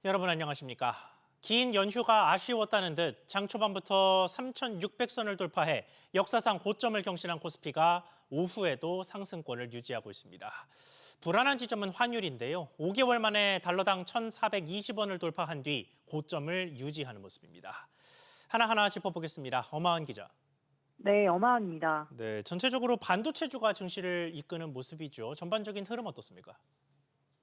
여러분 안녕하십니까? 긴 연휴가 아쉬웠다는 듯 장 초반부터 3,600선을 돌파해 역사상 고점을 경신한 코스피가 오후에도 상승권을 유지하고 있습니다. 불안한 지점은 환율인데요. 5개월 만에 달러당 1,420원을 돌파한 뒤 고점을 유지하는 모습입니다. 하나하나 짚어보겠습니다. 엄하은 기자. 네, 어마입니다. 네, 전체적으로 반도체주가 증시를 이끄는 모습이죠. 전반적인 흐름 어떻습니까?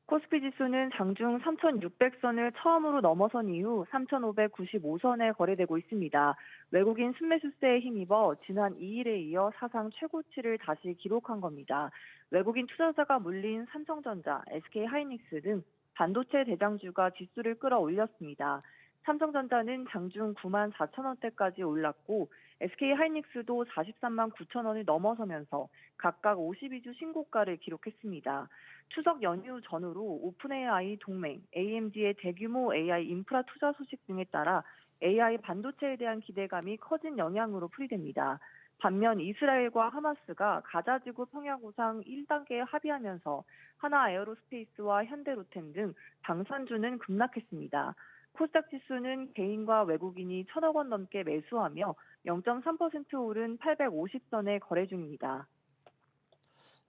코스피 지수는 장중 3,600선을 처음으로 넘어선 이후 3,595선에 거래되고 있습니다. 외국인 순매수세에 힘입어 지난 2일에 이어 사상 최고치를 다시 기록한 겁니다. 외국인 투자자가 물린 삼성전자, SK하이닉스 등 반도체 대장주가 지수를 끌어올렸습니다. 삼성전자는 장중 9만 4천 원대까지 올랐고 SK하이닉스도 43만 9천 원을 넘어서면서 각각 52주 신고가를 기록했습니다. 추석 연휴 전후로 오픈 AI 동맹, AMD의 대규모 AI 인프라 투자 소식 등에 따라 AI 반도체에 대한 기대감이 커진 영향으로 풀이됩니다. 반면 이스라엘과 하마스가 가자지구 평야구상 1단계에 합의하면서 하나에어로스페이스와 현대로템 등 방산주는 급락했습니다. 코스닥 지수는 개인과 외국인이 1,000억 원 넘게 매수하며 0.3% 오른 850선에 거래 중입니다.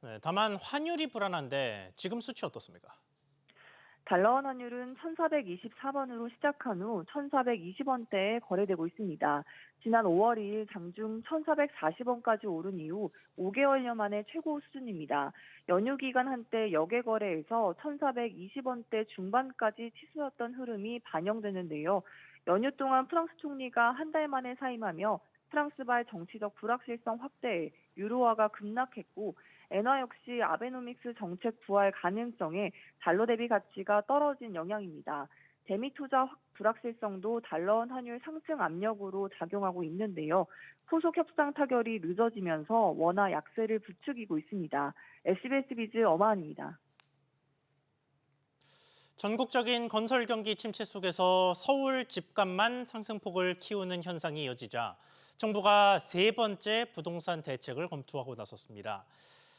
네, 다만 환율이 불안한데 지금 수치 어떻습니까? 달러원 환율은 1,424원으로 시작한 후 1,420원대에 거래되고 있습니다. 지난 5월 2일 장중 1,440원까지 오른 이후 5개월여 만에 최고 수준입니다. 연휴 기간 한때 역외 거래에서 1,420원대 중반까지 치솟았던 흐름이 반영되는데요. 연휴 동안 프랑스 총리가 한 달 만에 사임하며 프랑스발 정치적 불확실성 확대에 유로화가 급락했고 엔화 역시 아베노믹스 정책 부활 가능성에 달러 대비 가치가 떨어진 영향입니다. 대미 투자 불확실성도 달러원 환율 상승 압력으로 작용하고 있는데요. 소속 협상 타결이 늦어지면서 원화 약세를 부추기고 있습니다. SBS 비즈 엄하은입니다. 전국적인 건설 경기 침체 속에서 서울 집값만 상승폭을 키우는 현상이 이어지자 정부가 세 번째 부동산 대책을 검토하고 나섰습니다.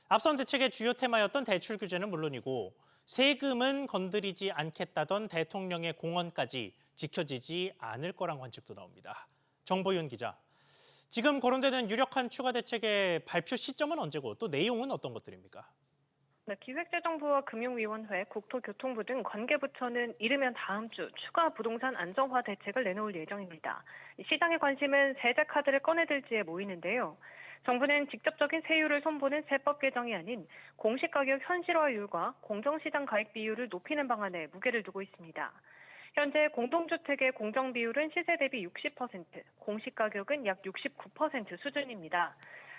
앞선 대책의 주요 테마였던 대출 규제는 물론이고 세금은 건드리지 않겠다던 대통령의 공언까지 지켜지지 않을 거란 관측도 나옵니다. 정보윤 기자, 지금 거론되는 유력한 추가 대책의 발표 시점은 언제고 또 내용은 어떤 것들입니까? 네, 기획재정부와 금융위원회, 국토교통부 등 관계부처는 이르면 다음 주 추가 부동산 안정화 대책을 내놓을 예정입니다. 시장의 관심은 세제 카드를 꺼내들지에 모이는데요. 정부는 직접적인 세율을 손보는 세법 개정이 아닌 공시가격 현실화율과 공정시장 가액 비율을 높이는 방안에 무게를 두고 있습니다. 현재 공동주택의 공정 비율은 시세 대비 60%, 공시가격은 약 69% 수준입니다.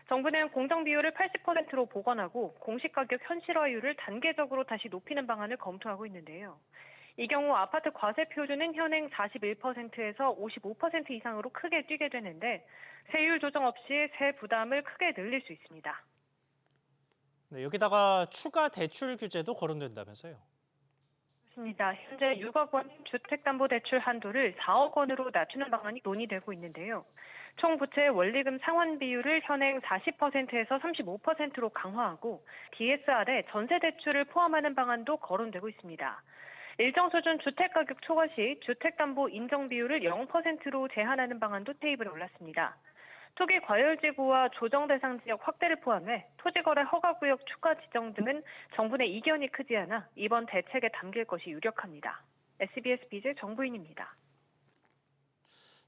정부는 공정 비율을 80%로 보완하고 공시가격 현실화율을 단계적으로 다시 높이는 방안을 검토하고 있는데요. 이 경우 아파트 과세 표준은 현행 41%에서 55% 이상으로 크게 뛰게 되는데 세율 조정 없이 세 부담을 크게 늘릴 수 있습니다. 네, 여기다가 추가 대출 규제도 거론된다면서요? 그렇습니다. 현재 6억 원 주택담보대출 한도를 4억 원으로 낮추는 방안이 논의되고 있는데요. 총 부채 원리금 상환 비율을 현행 40%에서 35%로 강화하고 DSR에 전세 대출을 포함하는 방안도 거론되고 있습니다. 일정 수준 주택가격 초과 시 주택담보 인정 비율을 0%로 제한하는 방안도 테이블에 올랐습니다. 토기 과열지구와 조정 대상 지역 확대를 포함해 토지거래 허가구역 추가 지정 등은 정부 내 이견이 크지 않아 이번 대책에 담길 것이 유력합니다. SBS 비즈 정부인입니다.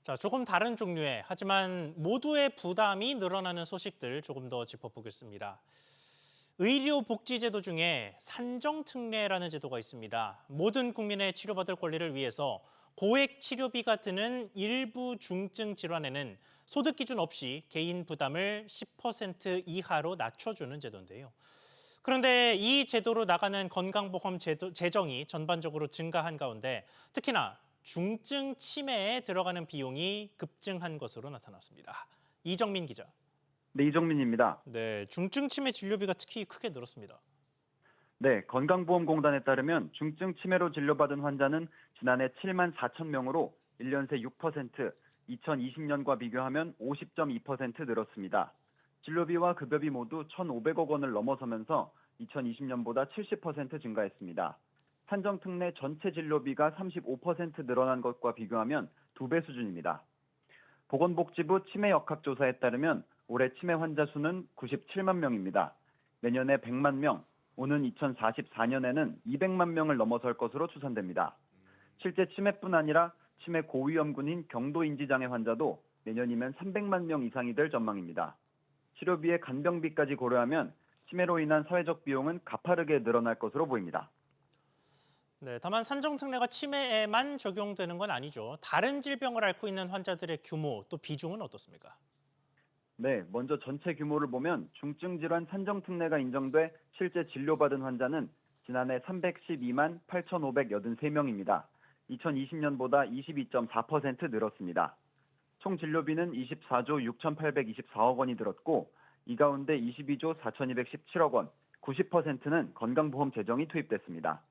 자, 조금 다른 종류의 하지만 모두의 부담이 늘어나는 소식들 조금 더 짚어보겠습니다. 의료복지제도 중에 산정특례라는 제도가 있습니다. 모든 국민의 치료받을 권리를 위해서 고액 치료비가 드는 일부 중증 질환에는 소득 기준 없이 개인 부담을 10% 이하로 낮춰주는 제도인데요. 그런데 이 제도로 나가는 건강보험 재정이 전반적으로 증가한 가운데 특히나 중증 치매에 들어가는 비용이 급증한 것으로 나타났습니다. 이정민 기자. 네, 이정민입니다. 네, 중증 치매 진료비가 특히 크게 늘었습니다. 네, 건강보험공단에 따르면 중증 치매로 진료받은 환자는 지난해 7만 4천 명으로 1년 새 6%, 2020년과 비교하면 50.2% 늘었습니다. 진료비와 급여비 모두 1,500억 원을 넘어서면서 2020년보다 70% 증가했습니다. 산정특례 전체 진료비가 35% 늘어난 것과 비교하면 2배 수준입니다. 보건복지부 치매역학조사에 따르면 올해 치매 환자 수는 97만 명입니다. 내년에 100만 명, 오는 2044년에는 200만 명을 넘어설 것으로 추산됩니다. 실제 치매뿐 아니라 치매 고위험군인 경도인지장애 환자도 내년이면 300만 명 이상이 될 전망입니다. 치료비에 간병비까지 고려하면 치매로 인한 사회적 비용은 가파르게 늘어날 것으로 보입니다. 네, 다만 산정특례가 치매에만 적용되는 건 아니죠. 다른 질병을 앓고 있는 환자들의 규모 또 비중은 어떻습니까? 네, 먼저 전체 규모를 보면 중증 질환 산정특례가 인정돼 실제 진료받은 환자는 지난해 312만 8,583명입니다. 2020년보다 22.4% 늘었습니다. 총 진료비는 24조 6,824억 원이 들었고 이 가운데 22조 4,217억 원, 90%는 건강보험 재정이 투입됐습니다.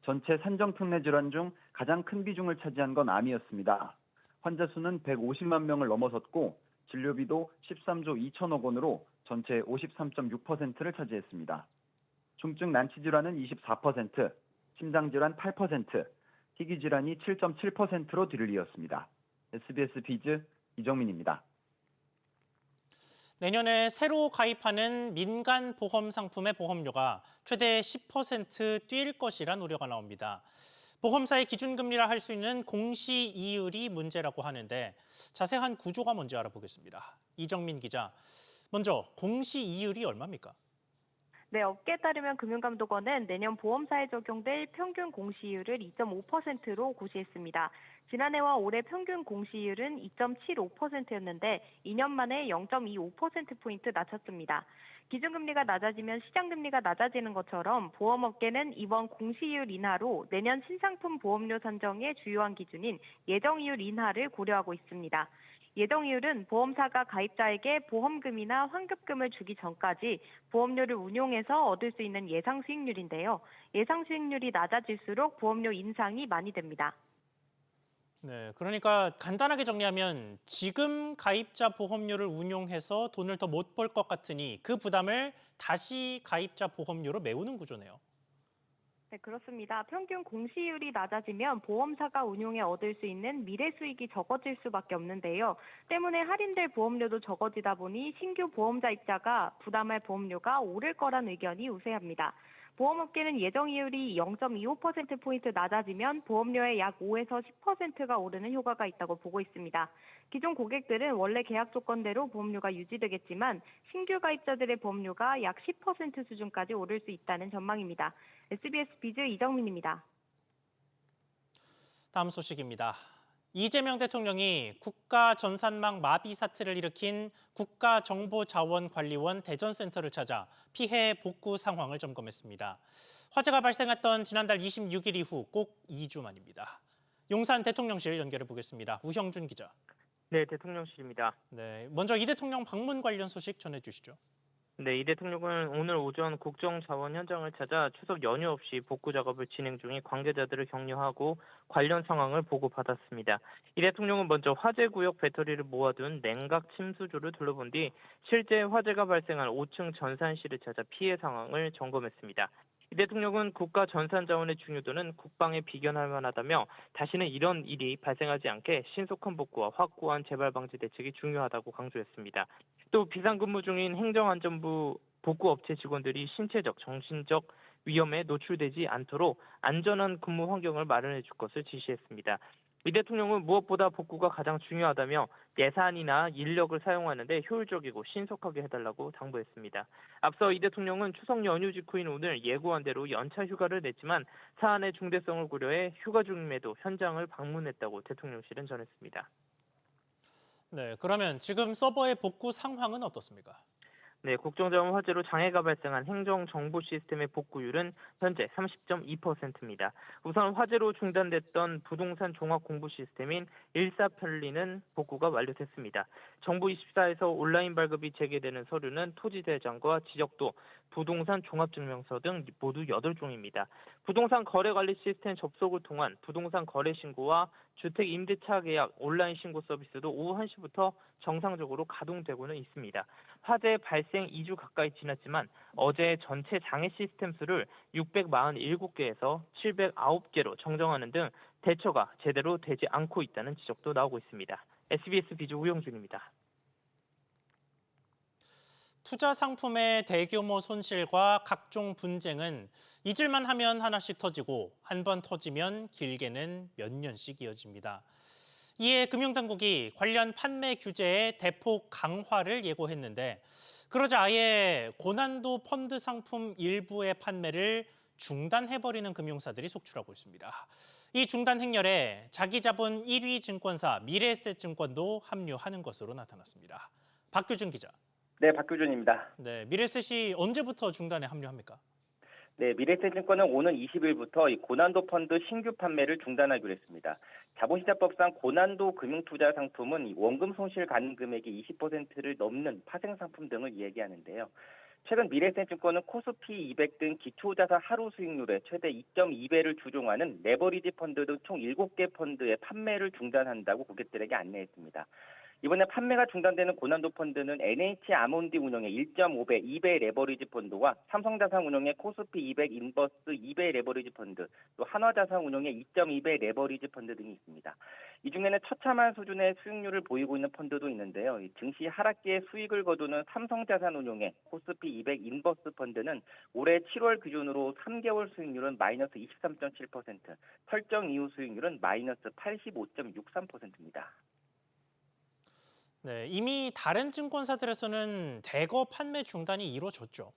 전체 산정특례 질환 중 가장 큰 비중을 차지한 건 암이었습니다. 환자 수는 150만 명을 넘어섰고 진료비도 13조 2천억 원으로 전체 53.6%를 차지했습니다. 중증 난치 질환은 24%, 심장 질환 8%, 희귀 질환이 7.7%로 뒤를 이었습니다. SBS 비즈 이정민입니다. 내년에 새로 가입하는 민간 보험 상품의 보험료가 최대 10% 뛸 것이란 우려가 나옵니다. 보험사의 기준금리라 할 수 있는 공시이율이 문제라고 하는데 자세한 구조가 뭔지 알아보겠습니다. 이정민 기자, 먼저 공시이율이 얼마입니까? 네, 업계에 따르면 금융감독원은 내년 보험사에 적용될 평균 공시이율을 2.5%로 고시했습니다. 지난해와 올해 평균 공시이율은 2.75%였는데 2년 만에 0.25%포인트 낮췄습니다. 기준금리가 낮아지면 시장금리가 낮아지는 것처럼 보험업계는 이번 공시이율 인하로 내년 신상품 보험료 산정의 주요한 기준인 예정이율 인하를 고려하고 있습니다. 예정이율은 보험사가 가입자에게 보험금이나 환급금을 주기 전까지 보험료를 운용해서 얻을 수 있는 예상 수익률인데요. 예상 수익률이 낮아질수록 보험료 인상이 많이 됩니다. 네, 그러니까 간단하게 정리하면 지금 가입자 보험료를 운용해서 돈을 더 못 벌 것 같으니 그 부담을 다시 가입자 보험료로 메우는 구조네요. 네, 그렇습니다. 평균 공시이율이 낮아지면 보험사가 운용해 얻을 수 있는 미래 수익이 적어질 수밖에 없는데요. 때문에 할인될 보험료도 적어지다 보니 신규 보험자입자가 부담할 보험료가 오를 거란 의견이 우세합니다. 보험업계는 예정이율이 0.25%포인트 낮아지면 보험료의 약 5에서 10%가 오르는 효과가 있다고 보고 있습니다. 기존 고객들은 원래 계약 조건대로 보험료가 유지되겠지만 신규 가입자들의 보험료가 약 10% 수준까지 오를 수 있다는 전망입니다. SBS 비즈 이정민입니다. 다음 소식입니다. 이재명 대통령이 국가 전산망 마비 사태를 일으킨 국가정보자원관리원 대전센터를 찾아 피해 복구 상황을 점검했습니다. 화재가 발생했던 지난달 26일 이후 꼭 2주 만입니다. 용산 대통령실 연결해 보겠습니다. 우형준 기자. 네, 대통령실입니다. 네, 먼저 이 대통령 방문 관련 소식 전해주시죠. 네, 이 대통령은 오늘 오전 국정자원 현장을 찾아 추석 연휴 없이 복구 작업을 진행 중인 관계자들을 격려하고 관련 상황을 보고받았습니다. 이 대통령은 먼저 화재 구역 배터리를 모아둔 냉각 침수조를 둘러본 뒤 실제 화재가 발생한 5층 전산실을 찾아 피해 상황을 점검했습니다. 이 대통령은 국가 전산 자원의 중요도는 국방에 비견할 만하다며 다시는 이런 일이 발생하지 않게 신속한 복구와 확고한 재발 방지 대책이 중요하다고 강조했습니다. 또 비상근무 중인 행정안전부 복구업체 직원들이 신체적, 정신적 위험에 노출되지 않도록 안전한 근무 환경을 마련해 줄 것을 지시했습니다. 이 대통령은 무엇보다 복구가 가장 중요하다며 예산이나 인력을 사용하는 데 효율적이고 신속하게 해달라고 당부했습니다. 앞서 이 대통령은 추석 연휴 직후인 오늘 예고한 대로 연차 휴가를 냈지만 사안의 중대성을 고려해 휴가 중임에도 현장을 방문했다고 대통령실은 전했습니다. 네, 그러면 지금 서버의 복구 상황은 어떻습니까? 네, 국정자원 화재로 장애가 발생한 행정정보 시스템의 복구율은 현재 30.2%입니다. 우선 화재로 중단됐던 부동산 종합 공부 시스템인 일사편리는 복구가 완료됐습니다. 정부24에서 온라인 발급이 재개되는 서류는 토지 대장과 지적도, 부동산 종합증명서 등 모두 8종입니다. 부동산 거래관리 시스템 접속을 통한 부동산 거래 신고와 주택 임대차 계약 온라인 신고 서비스도 오후 1시부터 정상적으로 가동되고는 있습니다. 화재 발생 2주 가까이 지났지만 어제 전체 장애 시스템 수를 647개에서 709개로 정정하는 등 대처가 제대로 되지 않고 있다는 지적도 나오고 있습니다. SBS 비즈 우영준입니다. 투자 상품의 대규모 손실과 각종 분쟁은 잊을만 하면 하나씩 터지고 한 번 터지면 길게는 몇 년씩 이어집니다. 이에 금융당국이 관련 판매 규제의 대폭 강화를 예고했는데 그러자 아예 고난도 펀드 상품 일부의 판매를 중단해버리는 금융사들이 속출하고 있습니다. 이 중단 행렬에 자기자본 1위 증권사 미래에셋증권도 합류하는 것으로 나타났습니다. 박규준 기자. 네, 박규준입니다. 네, 미래에셋이 언제부터 중단에 합류합니까? 네, 미래에셋증권은 오는 20일부터 이 고난도 펀드 신규 판매를 중단하기로 했습니다. 자본시장법상 고난도 금융투자 상품은 이 원금 손실 가능 금액이 20%를 넘는 파생 상품 등을 얘기하는데요. 최근 미래에셋증권은 코스피 200 등 기초자산 하루 수익률의 최대 2.2배를 주종하는 레버리지 펀드 등 총 7개 펀드의 판매를 중단한다고 고객들에게 안내했습니다. 이번에 판매가 중단되는 고난도 펀드는 NH 아몬디 운영의 1.5배, 2배 레버리지 펀드와 삼성자산 운영의 코스피 200 인버스 2배 레버리지 펀드, 또 한화자산 운영의 2.2배 레버리지 펀드 등이 있습니다. 이 중에는 처참한 수준의 수익률을 보이고 있는 펀드도 있는데요. 증시 하락기에 수익을 거두는 삼성자산 운용의 코스피 200 인버스 펀드는 올해 7월 기준으로 3개월 수익률은 마이너스 23.7%, 설정 이후 수익률은 마이너스 85.63%입니다. 네, 이미 다른 증권사들에서는 대거 판매 중단이 이루어졌죠.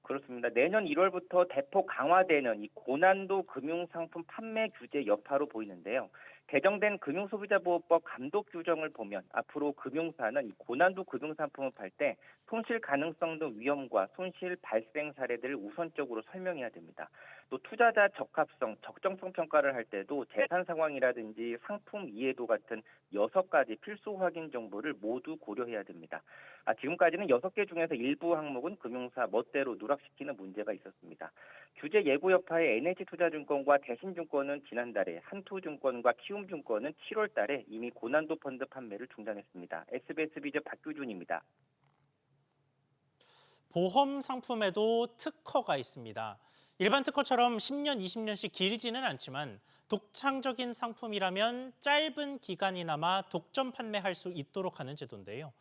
그렇습니다. 내년 1월부터 대폭 강화되는 이 고난도 금융상품 판매 규제 여파로 보이는데요. 개정된 금융소비자보호법 감독 규정을 보면 앞으로 금융사는 이 고난도 금융상품을 팔 때 손실 가능성 등 위험과 손실 발생 사례들을 우선적으로 설명해야 됩니다. 또 투자자 적합성, 적정성 평가를 할 때도 재산 상황이라든지 상품 이해도 같은 6가지 필수 확인 정보를 모두 고려해야 됩니다. 지금까지는 6개 중에서 일부 항목은 금융사 멋대로 누락시키는 문제가 있었습니다. 규제 예고 여파의 NH투자증권과 대신증권은 지난달에, 한투증권과 키움증권은 7월 달에 이미 고난도 펀드 판매를 중단했습니다. SBS 비즈 박규준입니다. 보험 상품에도 특허가 있습니다. 일반 특허처럼 10년, 20년씩 길지는 않지만 독창적인 상품이라면 짧은 기간이나마 독점 판매할 수 있도록 하는 제도인데요.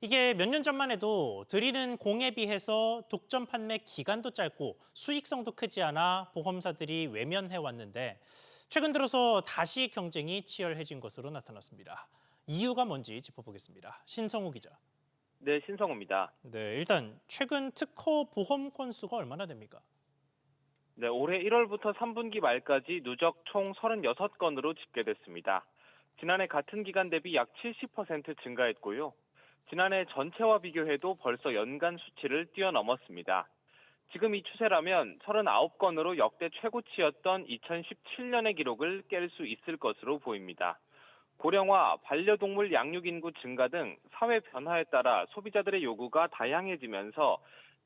이게 몇 년 전만 해도 드리는 공에 비해서 독점 판매 기간도 짧고 수익성도 크지 않아 보험사들이 외면해왔는데 최근 들어서 다시 경쟁이 치열해진 것으로 나타났습니다. 이유가 뭔지 짚어보겠습니다. 신성우 기자. 네, 신성우입니다. 네, 일단 최근 특허 보험 건수가 얼마나 됩니까? 네, 올해 1월부터 3분기 말까지 누적 총 36건으로 집계됐습니다. 지난해 같은 기간 대비 약 70% 증가했고요. 지난해 전체와 비교해도 벌써 연간 수치를 뛰어넘었습니다. 지금 이 추세라면 39건으로 역대 최고치였던 2017년의 기록을 깰 수 있을 것으로 보입니다. 고령화, 반려동물 양육 인구 증가 등 사회 변화에 따라 소비자들의 요구가 다양해지면서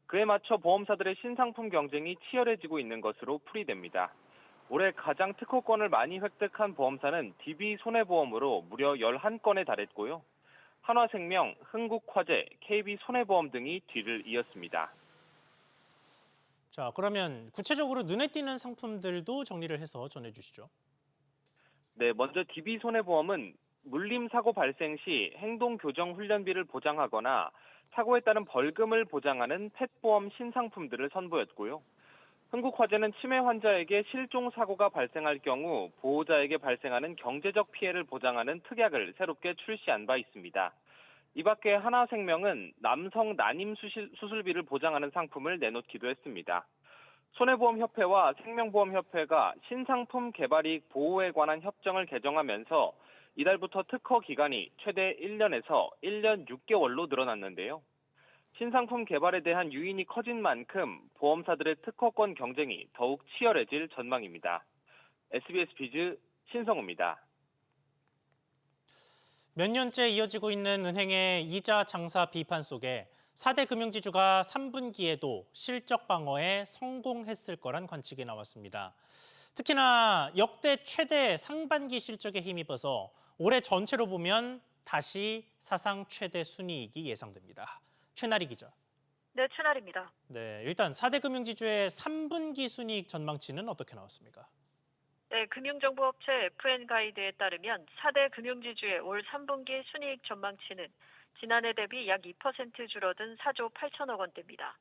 그에 맞춰 보험사들의 신상품 경쟁이 치열해지고 있는 것으로 풀이됩니다. 올해 가장 특허권을 많이 획득한 보험사는 DB손해보험으로 무려 11건에 달했고요. 한화생명, 흥국화재, KB손해보험 등이 뒤를 이었습니다. 자, 그러면 구체적으로 눈에 띄는 상품들도 정리를 해서 전해주시죠. 네, 먼저 DB손해보험은 물림사고 발생 시 행동교정훈련비를 보장하거나 사고에 따른 벌금을 보장하는 펫보험 신상품들을 선보였고요. 흥국화재는 치매 환자에게 실종사고가 발생할 경우 보호자에게 발생하는 경제적 피해를 보장하는 특약을 새롭게 출시한 바 있습니다. 이 밖에 하나생명은 남성 난임 수술비를 보장하는 상품을 내놓기도 했습니다. 손해보험협회와 생명보험협회가 신상품 개발이익 보호에 관한 협정을 개정하면서 이달부터 특허 기간이 최대 1년에서 1년 6개월로 늘어났는데요. 신상품 개발에 대한 유인이 커진 만큼 보험사들의 특허권 경쟁이 더욱 치열해질 전망입니다. SBS 비즈 신성우입니다. 몇 년째 이어지고 있는 은행의 이자 장사 비판 속에 4대 금융지주가 3분기에도 실적 방어에 성공했을 거란 관측이 나왔습니다. 특히나 역대 최대 상반기 실적에 힘입어서 올해 전체로 보면 다시 사상 최대 순이익이 예상됩니다. 최나리 기자. 네, 최나리입니다. 네, 일단 4대 금융지주의 3분기 순이익 전망치는 어떻게 나왔습니까? 네, 금융정보업체 FN가이드에 따르면 4대 금융지주의 올 3분기 순이익 전망치는 지난해 대비 약 2% 줄어든 4조 8천억 원대입니다.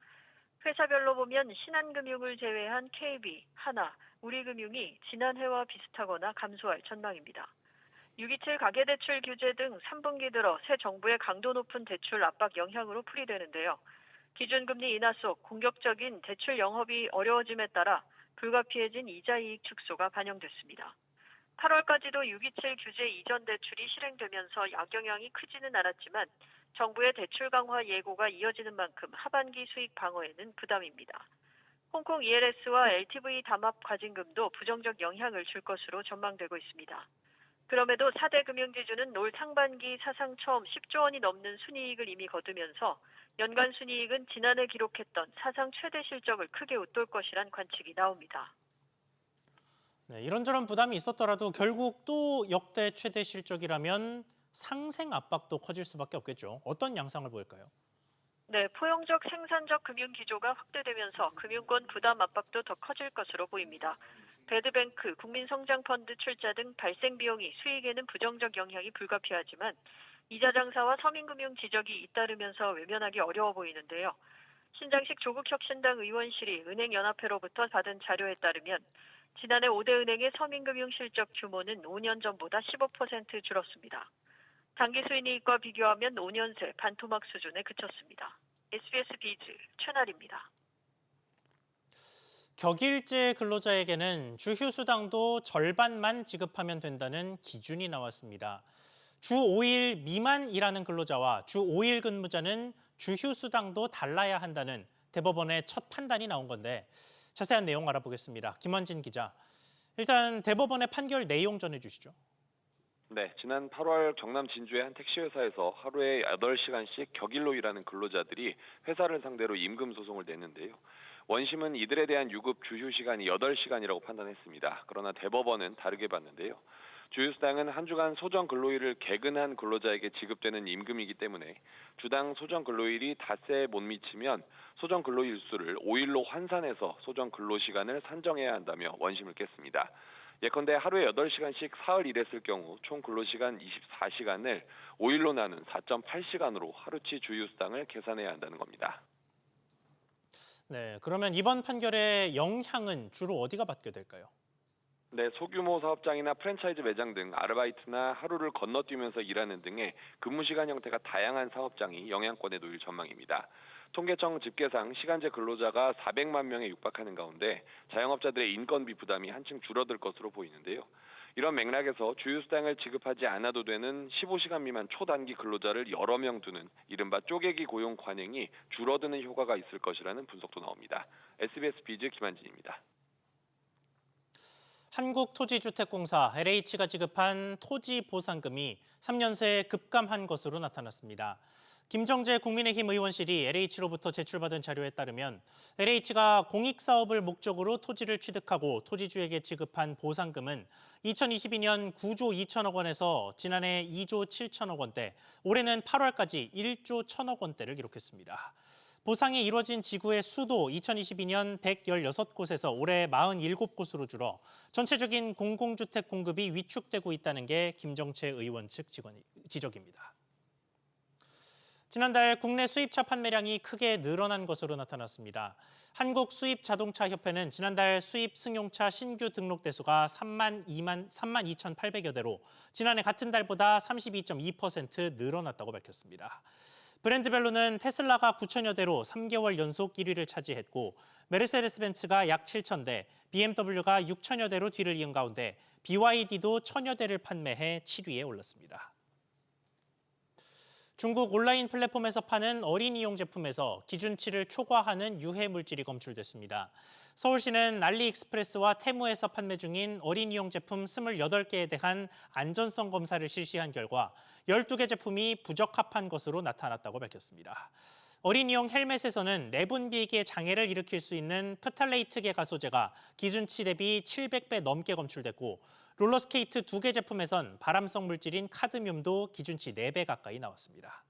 회사별로 보면 신한금융을 제외한 KB, 하나, 우리금융이 지난해와 비슷하거나 감소할 전망입니다. 627 가계대출 규제 등 3분기 들어 새 정부의 강도 높은 대출 압박 영향으로 풀이되는데요. 기준금리 인하 속 공격적인 대출 영업이 어려워짐에 따라 불가피해진 이자이익 축소가 반영됐습니다. 8월까지도 627 규제 이전 대출이 실행되면서 악영향이 크지는 않았지만 정부의 대출 강화 예고가 이어지는 만큼 하반기 수익 방어에는 부담입니다. 홍콩 ELS와 LTV 담합 과징금도 부정적 영향을 줄 것으로 전망되고 있습니다. 그럼에도 4대 금융지주는 올 상반기 사상 처음 10조 원이 넘는 순이익을 이미 거두면서 연간 순이익은 지난해 기록했던 사상 최대 실적을 크게 웃돌 것이란 관측이 나옵니다. 네, 이런저런 부담이 있었더라도 결국 또 역대 최대 실적이라면 상생 압박도 커질 수밖에 없겠죠. 어떤 양상을 보일까요? 네, 포용적 생산적 금융 기조가 확대되면서 금융권 부담 압박도 더 커질 것으로 보입니다. 배드뱅크, 국민성장펀드 출자 등 발생 비용이 수익에는 부정적 영향이 불가피하지만 이자 장사와 서민금융 지적이 잇따르면서 외면하기 어려워 보이는데요. 신장식 조국혁신당 의원실이 은행연합회로부터 받은 자료에 따르면 지난해 5대 은행의 서민금융 실적 규모는 5년 전보다 15% 줄었습니다. 당기 수익이익과 비교하면 5년 새 반토막 수준에 그쳤습니다. SBS 비즈 최나리입니다. 격일제 근로자에게는 주휴수당도 절반만 지급하면 된다는 기준이 나왔습니다. 주 5일 미만 일하는 근로자와 주 5일 근무자는 주휴수당도 달라야 한다는 대법원의 첫 판단이 나온 건데 자세한 내용 알아보겠습니다. 김원진 기자. 일단 대법원의 판결 내용 전해주시죠. 네, 지난 8월 경남 진주의 한 택시회사에서 하루에 8시간씩 격일로 일하는 근로자들이 회사를 상대로 임금 소송을 냈는데요. 원심은 이들에 대한 유급 주휴 시간이 8시간이라고 판단했습니다. 그러나 대법원은 다르게 봤는데요. 주휴수당은 한 주간 소정 근로일을 개근한 근로자에게 지급되는 임금이기 때문에 주당 소정 근로일이 닷새에 못 미치면 소정 근로일 수를 5일로 환산해서 소정 근로시간을 산정해야 한다며 원심을 깼습니다. 예컨대 하루에 8시간씩 사흘 일했을 경우 총 근로시간 24시간을 5일로 나눈 4.8시간으로 하루치 주휴수당을 계산해야 한다는 겁니다. 네, 그러면 이번 판결의 영향은 주로 어디가 받게 될까요? 네, 소규모 사업장이나 프랜차이즈 매장 등 아르바이트나 하루를 건너뛰면서 일하는 등의 근무시간 형태가 다양한 사업장이 영향권에 놓일 전망입니다. 통계청 집계상 시간제 근로자가 400만 명에 육박하는 가운데 자영업자들의 인건비 부담이 한층 줄어들 것으로 보이는데요. 이런 맥락에서 주휴수당을 지급하지 않아도 되는 15시간 미만 초단기 근로자를 여러 명 두는 이른바 쪼개기 고용 관행이 줄어드는 효과가 있을 것이라는 분석도 나옵니다. SBS 비즈 김한진입니다. 한국토지주택공사 LH가 지급한 토지 보상금이 3년 새 급감한 것으로 나타났습니다. 김정재 국민의힘 의원실이 LH로부터 제출받은 자료에 따르면 LH가 공익사업을 목적으로 토지를 취득하고 토지주에게 지급한 보상금은 2022년 9조 2천억 원에서 지난해 2조 7천억 원대, 올해는 8월까지 1조 1천억 원대를 기록했습니다. 보상이 이루어진 지구의 수도 2022년 116곳에서 올해 47곳으로 줄어 전체적인 공공주택 공급이 위축되고 있다는 게 김정채 의원 측 지적입니다. 지난달 국내 수입차 판매량이 크게 늘어난 것으로 나타났습니다. 한국수입자동차협회는 지난달 수입 승용차 신규 등록 대수가 32,800여 대로 지난해 같은 달보다 32.2% 늘어났다고 밝혔습니다. 브랜드별로는 테슬라가 9천여 대로 3개월 연속 1위를 차지했고 메르세데스 벤츠가 약 7천 대, BMW가 6천여 대로 뒤를 이은 가운데 BYD도 1,000여 대를 판매해 7위에 올랐습니다. 중국 온라인 플랫폼에서 파는 어린이용 제품에서 기준치를 초과하는 유해 물질이 검출됐습니다. 서울시는 알리익스프레스와 테무에서 판매 중인 어린이용 제품 28개에 대한 안전성 검사를 실시한 결과 12개 제품이 부적합한 것으로 나타났다고 밝혔습니다. 어린이용 헬멧에서는 내분 비기에 장애를 일으킬 수 있는 프탈레이트계 소재가 기준치 대비 700배 넘게 검출됐고 롤러스케이트 2개 제품에선 발암성 물질인 카드뮴도 기준치 4배 가까이 나왔습니다.